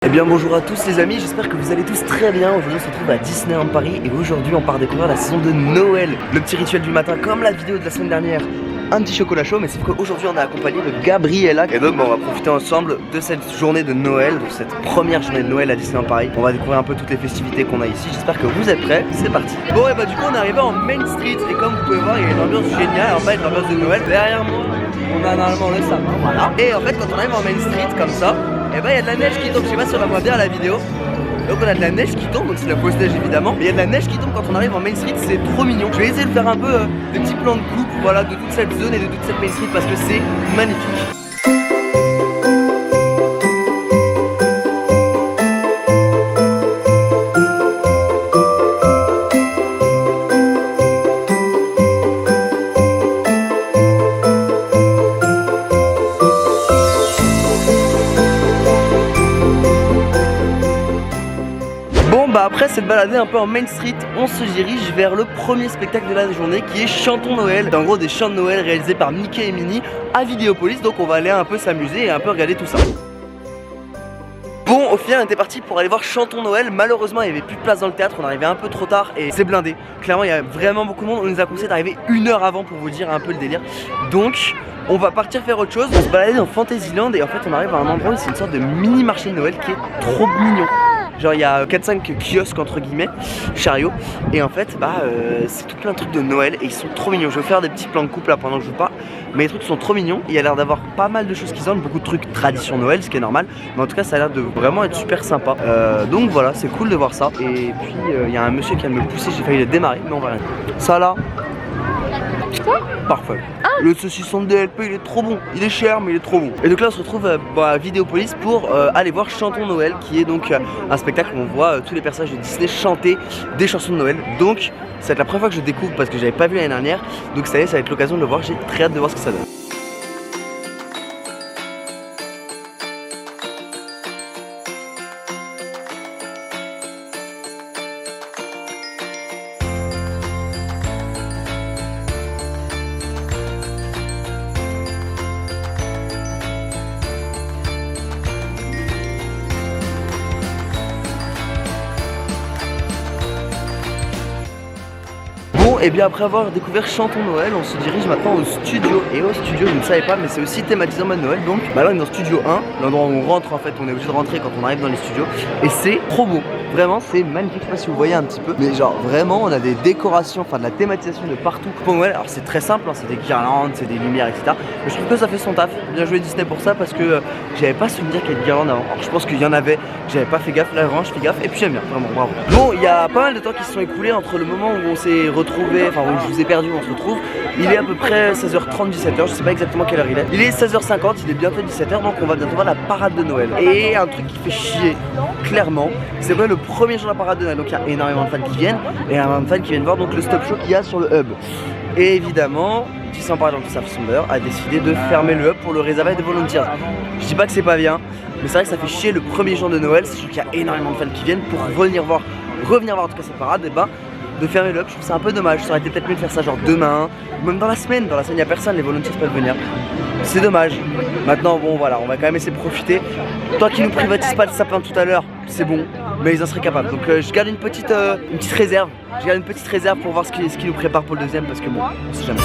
Eh bien bonjour à tous les amis, j'espère que vous allez tous très bien. Aujourd'hui on se retrouve à Disneyland Paris et aujourd'hui on part découvrir la saison de Noël. Le petit rituel du matin comme la vidéo de la semaine dernière, un petit chocolat chaud, mais sauf qu'aujourd'hui on est accompagné de Gabriella. Et donc on va profiter ensemble de cette journée de Noël, de cette première journée de Noël à Disneyland Paris. On va découvrir un peu toutes les festivités qu'on a ici, j'espère que vous êtes prêts, c'est parti. Bon et bah du coup on est arrivé en Main Street et comme vous pouvez voir il y a une ambiance géniale, en fait une ambiance de Noël. Derrière moi on a normalement le sapin, voilà. Et en fait quand on arrive en Main Street comme ça, et bah il y a de la neige qui tombe, je sais pas si on la voit bien à la vidéo. Donc on a de la neige qui tombe, donc c'est la fausse neige évidemment. Mais il y a de la neige qui tombe quand on arrive en Main Street, c'est trop mignon. Je vais essayer de faire un peu des petits plans de coupe, voilà, de toute cette zone et de toute cette Main Street parce que c'est magnifique. Bon bah après cette baladée un peu en Main Street, on se dirige vers le premier spectacle de la journée qui est Chantons Noël. C'est en gros des chants de Noël réalisés par Mickey et Minnie à Vidéopolis, donc on va aller un peu s'amuser et un peu regarder tout ça. Bon, au final on était parti pour aller voir Chantons Noël. Malheureusement il n'y avait plus de place dans le théâtre, on arrivait un peu trop tard et c'est blindé. Clairement il y a vraiment beaucoup de monde, on nous a conseillé d'arriver 1 heure avant pour vous dire un peu le délire. Donc on va partir faire autre chose, on se balader dans Fantasyland et en fait on arrive à un endroit où c'est une sorte de mini marché de Noël qui est trop mignon. Genre il y a 4-5 kiosques entre guillemets, chariots. Et en fait c'est tout plein de trucs de Noël et ils sont trop mignons. Je vais faire des petits plans de couple là pendant que je joue pas. Mais les trucs sont trop mignons. Il y a l'air d'avoir pas mal de choses qui sortent, beaucoup de trucs tradition Noël, ce qui est normal. Mais en tout cas ça a l'air de vraiment être super sympa. Donc voilà, c'est cool de voir ça. Et puis il y a un monsieur qui vient de me pousser, j'ai failli le démarrer, mais on va rien. Ça là. Parfait. Le saucisson de DLP il est trop bon, il est cher mais il est trop bon. Et donc là on se retrouve à Vidéopolis pour aller voir Chantons Noël qui est donc un spectacle où on voit tous les personnages de Disney chanter des chansons de Noël. Donc ça va être la première fois que je découvre parce que j'avais pas vu l'année dernière. Donc ça va être l'occasion de le voir, j'ai très hâte de voir ce que ça donne. Et bien après avoir découvert Chantons Noël, on se dirige maintenant au studio. Et au studio, je ne savais pas, mais c'est aussi thématisé en mode Noël. Donc là on est dans le studio 1, l'endroit où on rentre en fait, on est obligé de rentrer quand on arrive dans les studios. Et c'est trop beau, vraiment c'est magnifique, je sais pas si vous voyez un petit peu. Mais genre vraiment on a des décorations, enfin de la thématisation de partout pour Noël. Alors c'est très simple, hein, c'est des guirlandes, c'est des lumières, etc. Mais je trouve que ça fait son taf. Bien joué Disney pour ça parce que j'avais pas souvenir qu'il y ait des guirlandes avant. Alors je pense qu'il y en avait, j'avais pas fait gaffe, là vraiment je fais gaffe et puis j'aime bien, vraiment bravo. Bon, il y a pas mal de temps qui se sont écoulés entre le moment où on s'est retrouvé, enfin où je vous ai perdu, on se retrouve. Il est à peu près 16h30, 17h, je sais pas exactement quelle heure il est. Il est 16h50, il est bientôt 17h, donc on va bientôt voir la parade de Noël. Et un truc qui fait chier, clairement, c'est vrai le premier jour de la parade de Noël, donc il y a énormément de fans qui viennent, et énormément de fans qui viennent voir donc le stop show qu'il y a sur le hub. Et évidemment, Disneyland Paris dans sa fondeur a décidé de fermer le hub pour le réserver à des volontaires. Je dis pas que c'est pas bien, mais c'est vrai que ça fait chier le premier jour de Noël, sachant qu'il y a énormément de fans qui viennent pour revenir voir en tout cas cette parade, et de fermer le hub, je trouve ça un peu dommage. Ça aurait été peut-être mieux de faire ça genre demain, ou même dans la semaine il n'y a personne, les volontaires peuvent venir. C'est dommage. Maintenant bon voilà, on va quand même essayer de profiter. Tant qu'ils nous privatisent pas le sapin tout à l'heure, c'est bon, mais ils en seraient capables. Donc je garde une petite réserve. Je garde une petite réserve pour voir ce qui nous prépare pour le deuxième parce que bon, on sait jamais.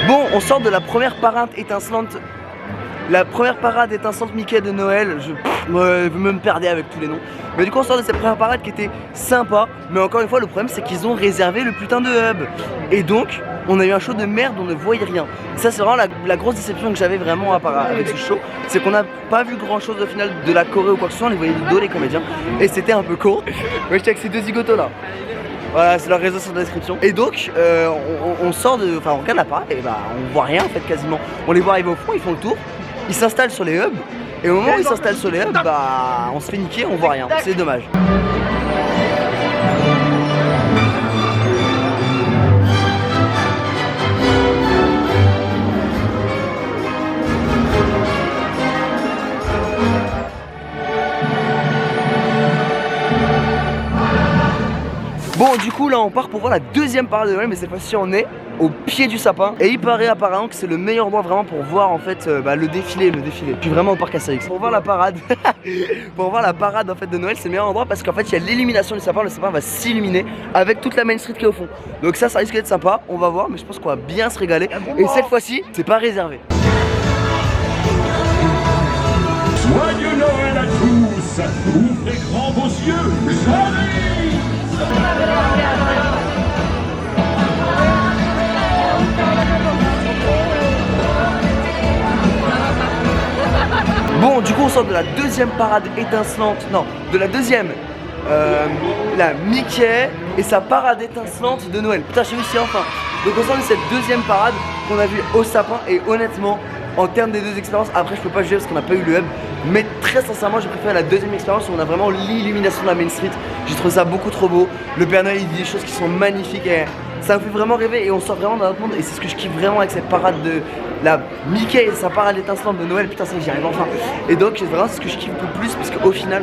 Bon, on sort de la première parade étincelante. La première parade étincelante Mickey de Noël. Vous me perdez avec tous les noms. Mais du coup on sort de cette première parade qui était sympa. Mais encore une fois le problème c'est qu'ils ont réservé le putain de hub. Et donc on a eu un show de merde, on ne voyait rien. Et ça c'est vraiment la grosse déception que j'avais vraiment avec ce show. C'est qu'on n'a pas vu grand chose au final de la choré ou quoi que ce soit. On les voyait du dos les comédiens. Et c'était un peu con. Ouais, je tiens que ces deux zigotos là. Voilà, c'est leur réseau sur la description. Et donc, on sort de. Enfin, on regarde la parade et on voit rien en fait quasiment. On les voit arriver au fond, ils font le tour. il s'installe sur les hubs. Et au moment où il s'installe sur les hubs, bah on se fait niquer, on voit rien, c'est dommage. Bon, du coup là on part pour voir la deuxième parade de Noël, mais cette fois-ci on est au pied du sapin. Et il paraît apparemment que c'est le meilleur endroit vraiment pour voir en fait le défilé. Je suis vraiment au parc Astérix. Pour voir la parade, pour voir la parade en fait de Noël, c'est le meilleur endroit parce qu'en fait il y a l'illumination du sapin. Le sapin va s'illuminer avec toute la Main Street qui est au fond. Donc ça risque d'être sympa, on va voir, mais je pense qu'on va bien se régaler. Et cette fois-ci, c'est pas réservé. Joyeux Noël à tous! Ouvrez grand vos yeux, j'arrive! Bon, du coup on sort de la deuxième parade étincelante, non, de la deuxième, la Mickey et sa parade étincelante de Noël. Putain, j'ai réussi enfin. Donc on sort de cette deuxième parade qu'on a vue au sapin et honnêtement, en termes des deux expériences, après je peux pas juger parce qu'on n'a pas eu le hub, mais très sincèrement j'ai préféré la deuxième expérience où on a vraiment l'illumination de la Main Street. J'ai trouvé ça beaucoup trop beau. Le Père Noël il dit des choses qui sont magnifiques et ça me fait vraiment rêver et on sort vraiment dans notre monde et c'est ce que je kiffe vraiment avec cette parade de la Mickey et sa parade étincelante de Noël. Putain, ça j'y arrive enfin. Et donc c'est vraiment ce que je kiffe le plus parce qu'au final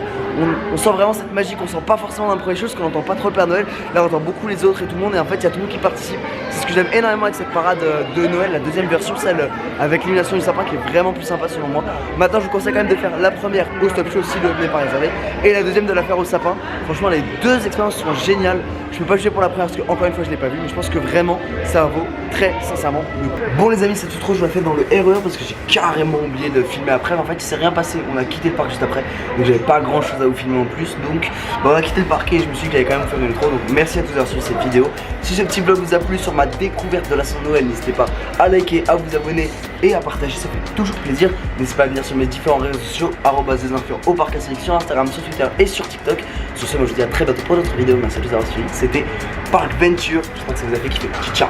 on sent vraiment cette magie qu'on sent pas forcément dans la première chose, qu'on n'entend pas trop le Père Noël. Là on entend beaucoup les autres et tout le monde et en fait il y a tout le monde qui participe. C'est ce que j'aime énormément avec cette parade de Noël, la deuxième version, celle avec l'illumination du sapin qui est vraiment plus sympa selon moi. Maintenant je vous conseille quand même de faire la première au Stop Show si le n'est pas réservé et la deuxième de la faire au sapin. Franchement les deux expériences sont géniales. Je peux pas juger pour la première parce que encore une fois je l'ai pas vu, mais je pense que vraiment ça vaut très sincèrement le coup. Bon les amis, cette outro je la fais dans le RER parce que j'ai carrément oublié de filmer après. En fait il s'est rien passé, on a quitté le parc juste après, donc j'avais pas grand chose à vous filmer en plus. Donc on a quitté le parc et je me suis dit que j'allais quand même faire une intro. Donc merci à tous d'avoir suivi cette vidéo. Si ce petit vlog vous a plu sur ma découverte de la saison de Noël, n'hésitez pas à liker, à vous abonner et à partager, ça fait toujours plaisir. N'hésitez pas à venir sur mes différents réseaux sociaux, @desinfluents au parc Astérix, sur Instagram, sur Twitter et sur TikTok. Sur ce, moi je vous dis à très bientôt pour d'autres vidéos. Merci à tous d'avoir suivi. C'était Parc Venture, j'espère que ça vous a fait kiffer. Ciao.